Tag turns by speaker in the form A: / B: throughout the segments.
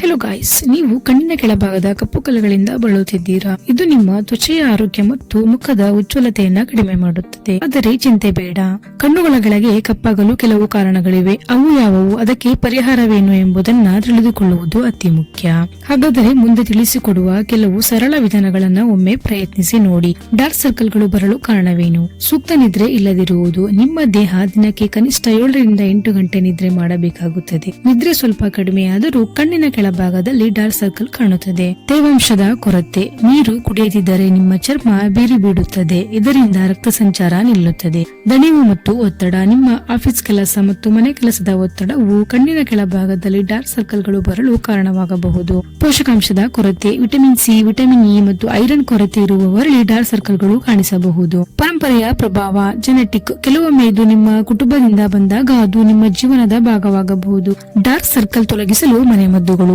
A: Hello guys, ನೀವು ಕಣ್ಣಿನ ಕೆಳಭಾಗದ ಕಪ್ಪು ಕಲೆಗಳಿಂದ ಬಳಲುತ್ತಿದ್ದೀರಾ? ಇದು ನಿಮ್ಮ ತ್ವಚೆಯ ಆರೋಗ್ಯ ಮತ್ತು ಮುಖದ ಉಜ್ವಲತೆಯನ್ನ ಕಡಿಮೆ ಮಾಡುತ್ತದೆ. ಆದರೆ ಚಿಂತೆ ಬೇಡ, ಕಣ್ಣುಗಳ ಕೆಳಗೆ ಕಪ್ಪಾಗಲು ಕೆಲವು ಕಾರಣಗಳಿವೆ. ಅವು ಯಾವುವು, ಅದಕ್ಕೆ ಪರಿಹಾರವೇನು ಎಂಬುದನ್ನ ತಿಳಿದುಕೊಳ್ಳುವುದು ಅತಿ ಮುಖ್ಯ. ಹಾಗಾದರೆ ಮುಂದೆ ತಿಳಿಸಿಕೊಡುವ ಕೆಲವು ಸರಳ ವಿಧಾನಗಳನ್ನ ಒಮ್ಮೆ ಪ್ರಯತ್ನಿಸಿ ನೋಡಿ. ಡಾರ್ಕ್ ಸರ್ಕಲ್ಗಳು ಬರಲು ಕಾರಣವೇನು? ಸೂಕ್ತ ನಿದ್ರೆ ಇಲ್ಲದಿರುವುದು. ನಿಮ್ಮ ದೇಹ ದಿನಕ್ಕೆ ಕನಿಷ್ಠ 7 ರಿಂದ 8 ಗಂಟೆ ನಿದ್ರೆ ಮಾಡಬೇಕಾಗುತ್ತದೆ. ನಿದ್ರೆ ಸ್ವಲ್ಪ ಕಡಿಮೆಯಾದರೂ ಕಣ್ಣಿನ ಕೆಳಭಾಗದಲ್ಲಿ ಡಾರ್ಕ್ ಸರ್ಕಲ್ ಕಾಣುತ್ತದೆ. ತೇವಾಂಶದ ಕೊರತೆ. ನೀರು ಕುಡಿಯದಿದ್ದರೆ ನಿಮ್ಮ ಚರ್ಮ ಬೀರಿ ಬಿಡುತ್ತದೆ. ಇದರಿಂದ ರಕ್ತ ಸಂಚಾರ ನಿಲ್ಲುತ್ತದೆ. ದಣಿವು ಮತ್ತು ಒತ್ತಡ. ನಿಮ್ಮ ಆಫೀಸ್ ಕೆಲಸ ಮತ್ತು ಮನೆ ಕೆಲಸದ ಒತ್ತಡವು ಕಣ್ಣಿನ ಕೆಳಭಾಗದಲ್ಲಿ ಡಾರ್ಕ್ ಸರ್ಕಲ್ಗಳು ಬರಲು ಕಾರಣವಾಗಬಹುದು. ಪೋಷಕಾಂಶದ ಕೊರತೆ. ವಿಟಮಿನ್ ಸಿ, ವಿಟಮಿನ್ ಇ ಮತ್ತು ಐರನ್ ಕೊರತೆ ಇರುವವರಲ್ಲಿ ಡಾರ್ಕ್ ಸರ್ಕಲ್ಗಳು ಕಾಣಿಸಬಹುದು. ಪರಂಪರೆಯ ಪ್ರಭಾವ. ಜೆನೆಟಿಕ್. ಕೆಲವೊಮ್ಮೆ ಇದು ನಿಮ್ಮ ಕುಟುಂಬದಿಂದ ಬಂದಾಗ ಅದು ನಿಮ್ಮ ಜೀವನದ ಭಾಗವಾಗಬಹುದು. ಡಾರ್ಕ್ ಸರ್ಕಲ್ ತೊಲಗಿಸಲು ಮನೆಮದ್ದುಗಳು.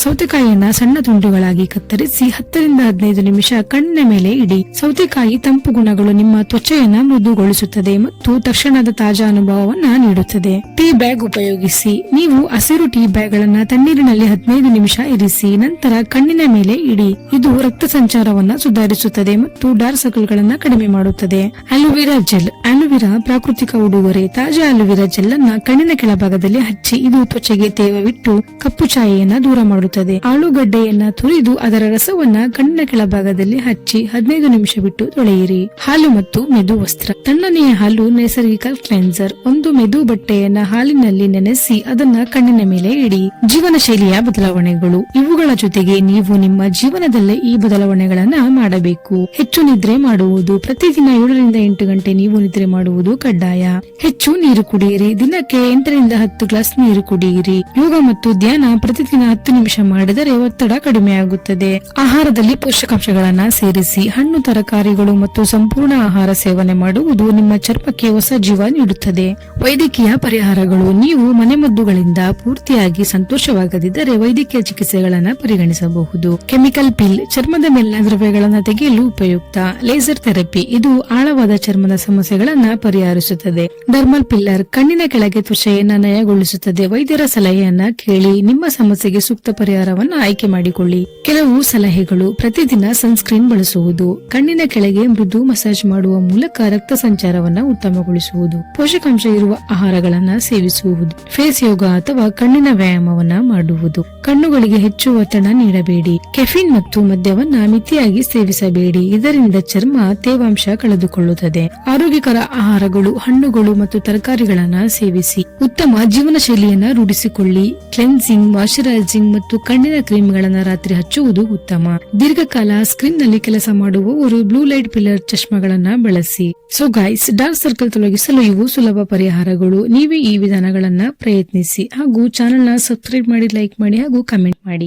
A: ಸೌತೆಕಾಯಿಯನ್ನ ಸಣ್ಣ ತುಂಡುಗಳಾಗಿ ಕತ್ತರಿಸಿ 10 ರಿಂದ 15 ನಿಮಿಷ ಕಣ್ಣಿನ ಮೇಲೆ ಇಡಿ. ಸೌತೆಕಾಯಿ ತಂಪು ಗುಣಗಳು ನಿಮ್ಮ ತ್ವಚೆಯನ್ನ ಮೃದುಗೊಳಿಸುತ್ತದೆ ಮತ್ತು ತಕ್ಷಣದ ತಾಜಾ ಅನುಭವವನ್ನ ನೀಡುತ್ತದೆ. ಟೀ ಬ್ಯಾಗ್ ಉಪಯೋಗಿಸಿ. ನೀವು ಹಸಿರು ಟೀ ಬ್ಯಾಗ್ ಗಳನ್ನ ತಣ್ಣೀರಿನಲ್ಲಿ 15 ನಿಮಿಷ ಇರಿಸಿ, ನಂತರ ಕಣ್ಣಿನ ಮೇಲೆ ಇಡಿ. ಇದು ರಕ್ತ ಸಂಚಾರವನ್ನ ಸುಧಾರಿಸುತ್ತದೆ ಮತ್ತು ಡಾರ್ಕ್ ಸರ್ಕಲ್ ಗಳನ್ನ ಕಡಿಮೆ ಮಾಡುತ್ತದೆ. Aloe vera gel. ಅಲೋವೆರಾ ಪ್ರಾಕೃತಿಕ ಉಡುಗೊರೆ. ತಾಜಾ ಅಲೋವೆರಾ ಜೆಲ್ ಅನ್ನ ಕಣ್ಣಿನ ಕೆಳಭಾಗದಲ್ಲಿ ಹಚ್ಚಿ, ಇದು ತ್ವಚೆಗೆ ತೇವವಿಟ್ಟು ಕಪ್ಪು ಛಾಯೆಯನ್ನ ದೂರ ಮಾಡುತ್ತದೆ. ಆಲೂಗಡ್ಡೆಯನ್ನ ತುರಿದು ಅದರ ರಸವನ್ನ ಕಣ್ಣಿನ ಕೆಳಭಾಗದಲ್ಲಿ ಹಚ್ಚಿ 15 ನಿಮಿಷ ಬಿಟ್ಟು ತೊಳೆಯಿರಿ. ಹಾಲು ಮತ್ತು ಮೆದು ವಸ್ತ್ರ. ತಣ್ಣನೆಯ ಹಾಲು ನೈಸರ್ಗಿಕ ಕ್ಲೆನ್ಸರ್. ಒಂದು ಮೆದು ಬಟ್ಟೆಯನ್ನ ಹಾಲಿನಲ್ಲಿ ನೆನೆಸಿ ಅದನ್ನ ಕಣ್ಣಿನ ಮೇಲೆ ಇಡಿ. ಜೀವನ ಶೈಲಿಯ ಬದಲಾವಣೆಗಳು. ಇವುಗಳ ಜೊತೆಗೆ ನೀವು ನಿಮ್ಮ ಜೀವನದಲ್ಲೇ ಈ ಬದಲಾವಣೆಗಳನ್ನ ಮಾಡಬೇಕು. ಹೆಚ್ಚು ನಿದ್ರೆ ಮಾಡುವುದು. ಪ್ರತಿದಿನ 7 ರಿಂದ 8 ಗಂಟೆ ನೀವು ನಿದ್ರೆ ಮಾಡುವುದು ಕಡ್ಡಾಯ. ಹೆಚ್ಚು ನೀರು ಕುಡಿಯಿರಿ. ದಿನಕ್ಕೆ 8 ರಿಂದ 10 ಗ್ಲಾಸ್ ನೀರು ಕುಡಿಯಿರಿ. ಯೋಗ ಮತ್ತು ಧ್ಯಾನ ಪ್ರತಿದಿನ 10 ನಿಮಿಷ ಮಾಡಿದರೆ ಒತ್ತಡ ಕಡಿಮೆಯಾಗುತ್ತದೆ. ಆಹಾರದಲ್ಲಿ ಪೋಷಕಾಂಶಗಳನ್ನ ಸೇರಿಸಿ. ಹಣ್ಣು, ತರಕಾರಿಗಳು ಮತ್ತು ಸಂಪೂರ್ಣ ಆಹಾರ ಸೇವನೆ ಮಾಡುವುದು ನಿಮ್ಮ ಚರ್ಮಕ್ಕೆ ಹೊಸ ಜೀವ ನೀಡುತ್ತದೆ. ವೈದ್ಯಕೀಯ ಪರಿಹಾರಗಳು. ನೀವು ಮನೆಮದ್ದುಗಳಿಂದ ಪೂರ್ತಿಯಾಗಿ ಸಂತೋಷವಾಗದಿದ್ದರೆ ವೈದ್ಯಕೀಯ ಚಿಕಿತ್ಸೆಗಳನ್ನ ಪರಿಗಣಿಸಬಹುದು. Chemical peel. ಚರ್ಮದ ಮೇಲಿನ ದ್ರವ್ಯಗಳನ್ನ ತೆಗೆಯಲು ಉಪಯುಕ್ತ. Laser therapy. ಇದು ಆಳವಾದ ಚರ್ಮದ ಸಮಸ್ಯೆಗಳನ್ನ ಪರಿಹರಿಸುತ್ತದೆ. Dermal pillar. ಕಣ್ಣಿನ ಕೆಳಗೆ ತ್ವಚೆಯನ್ನ ನಯಗೊಳಿಸುತ್ತದೆ. ವೈದ್ಯರ ಸಲಹೆಯನ್ನ ಕೇಳಿ ನಿಮ್ಮ ಸಮಸ್ಯೆಗೆ ಸೂಕ್ತ ಪರಿಹಾರವನ್ನು ಆಯ್ಕೆ ಮಾಡಿಕೊಳ್ಳಿ. ಕೆಲವು ಸಲಹೆಗಳು. ಪ್ರತಿದಿನ ಸನ್ಸ್ಕ್ರೀನ್ ಬಳಸುವುದು. ಕಣ್ಣಿನ ಕೆಳಗೆ ಮೃದು ಮಸಾಜ್ ಮಾಡುವ ಮೂಲಕ ರಕ್ತ ಸಂಚಾರವನ್ನ ಉತ್ತಮಗೊಳಿಸುವುದು. ಪೋಷಕಾಂಶ ಇರುವ ಆಹಾರಗಳನ್ನ ಸೇವಿಸುವುದು. ಫೇಸ್ ಯೋಗ ಅಥವಾ ಕಣ್ಣಿನ ವ್ಯಾಯಾಮವನ್ನ ಮಾಡುವುದು. ಕಣ್ಣುಗಳಿಗೆ ಹೆಚ್ಚು ಒತ್ತಡ ನೀಡಬೇಡಿ. ಕೆಫಿನ್ ಮತ್ತು ಮದ್ಯವನ್ನ ಮಿತಿಯಾಗಿ ಸೇವಿಸಬೇಡಿ. ಇದರಿಂದ ಚರ್ಮ ತೇವಾಂಶ ಕಳೆದುಕೊಳ್ಳುತ್ತದೆ. ಆರೋಗ್ಯಕರ ಆಹಾರಗಳು. ಹಣ್ಣುಗಳು ಮತ್ತು ತರಕಾರಿಗಳನ್ನ ಸೇವಿಸಿ. ಉತ್ತಮ ಜೀವನ ಶೈಲಿಯನ್ನ ರೂಢಿಸಿಕೊಳ್ಳಿ. ಕ್ಲೆನ್ಸಿಂಗ್, ಮಾಯಿಶ್ಚರೈಸಿಂಗ್ ಮತ್ತು ಕಣ್ಣಿನ ಕ್ರೀಮ್ಗಳನ್ನ ರಾತ್ರಿ ಹಚ್ಚುವುದು ಉತ್ತಮ. ದೀರ್ಘಕಾಲ ಸ್ಕ್ರೀನ್ ನಲ್ಲಿ ಕೆಲಸ ಮಾಡುವವರು ಬ್ಲೂ ಲೈಟ್ ಪಿಲ್ಲರ್ ಚಶ್ಮಗಳನ್ನ ಬಳಸಿ. ಸೊ ಗೈಸ್, ಡಾರ್ಕ್ ಸರ್ಕಲ್ ತೊಲಗಿಸಲು ಇವು ಸುಲಭ ಪರಿಹಾರಗಳು. ನೀವೇ ಈ ವಿಧಾನಗಳನ್ನ ಪ್ರಯತ್ನಿಸಿ ಹಾಗೂ ಚಾನೆಲ್ ನ ಸಬ್ಸ್ಕ್ರೈಬ್ ಮಾಡಿ, ಲೈಕ್ ಮಾಡಿ ಹಾಗೂ ಕಮೆಂಟ್ ಮಾಡಿ.